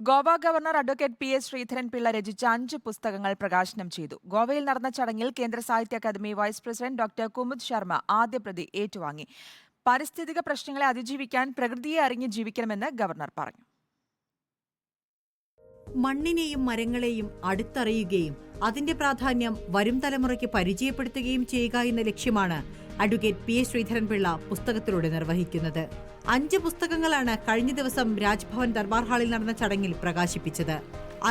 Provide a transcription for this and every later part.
Goa governor advocate P S. Sreedharan Pillai രചിച്ച 5 പുസ്തകങ്ങൾ പ്രകാശനം ചെയ്തു. ഗോവയിൽ നടന്ന ചടങ്ങിൽ കേന്ദ്ര Sahitya Akademi vice president doctor Kumud Sharma ആദ്യ പ്രതി ഏറ്റുവാങ്ങി. പാരിസ്ഥിതിക പ്രശ്നങ്ങളെ അതിജീവിക്കാൻ പ്രകൃതിയെ അറിഞ്ഞ് ജീവിക്കണമെന്ന് ഗവർണർ പറഞ്ഞു. മണ്ണിനെയും മരങ്ങളെയും അടുത്തറിയുകയും അതിന്റെ പ്രാധാന്യം വരും തലമുറയ്ക്ക് പരിചയപ്പെടുത്തുകയും ചെയ്യുക എന്ന ലക്ഷ്യമാണ് അഡ്വക്കേറ്റ് പി.എസ്. ശ്രീധരൻപിള്ള പുസ്തകത്തിലൂടെ നിർവഹിക്കുന്നത്. 5 പുസ്തകങ്ങളാണ് കഴിഞ്ഞ ദിവസം രാജ്ഭവൻ ദർബാർ ഹാളിൽ നടന്ന ചടങ്ങിൽ പ്രകാശിപ്പിച്ചത്.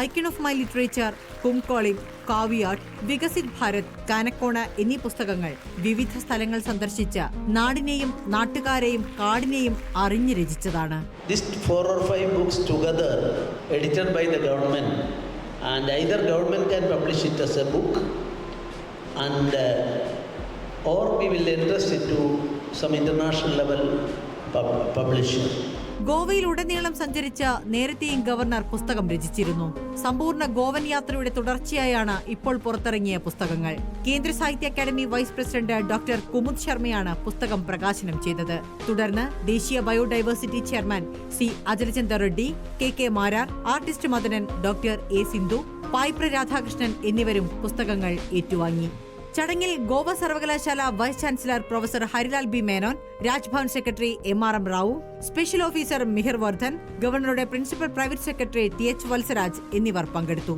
Icon of my literature, Cuncolim, കാവിയാട്ട്, വികസിത് ഭാരത്, കാനക്കോണ എന്നീ പുസ്തകങ്ങൾ വിവിധ സ്ഥലങ്ങൾ സന്ദർശിച്ച് നാടിനെയും നാട്ടുകാരെയും കാടിനെയും അറിഞ്ഞു രചിച്ചതാണ്. These 4 or 5 books together edited by the government, and either government can publish it as a book and or we will entrust it to some international level publisher. ഗോവയിലുടനീളം സഞ്ചരിച്ച നേരത്തെയും ഗവർണർ പുസ്തകം രചിച്ചിരുന്നു. സമ്പൂർണ്ണ ഗോവൻ യാത്രയുടെ തുടർച്ചയായാണ് ഇപ്പോൾ പുറത്തിറങ്ങിയ പുസ്തകങ്ങൾ. Kendra Sahitya Akademi vice president doctor Kumud ശർമ്മയാണ് പുസ്തകം പ്രകാശനം ചെയ്തത്. തുടർന്ന് ദേശീയ biodiversity chairman C Achalender Reddy, K Marar, artist Madanan, doctor A Sindhu, Payipra Radhakrishnan എന്നിവരും പുസ്തകങ്ങൾ ഏറ്റുവാങ്ങി. ചടങ്ങിൽ ഗോവ സർവകലാശാല vice chancellor professor Harilal B Menon, Raj Bhavan secretary M Rao, special officer Mihir Vardhan, ഗവർണറുടെ principal private secretary T H. Valsaraj എന്നിവർ പങ്കെടുത്തു.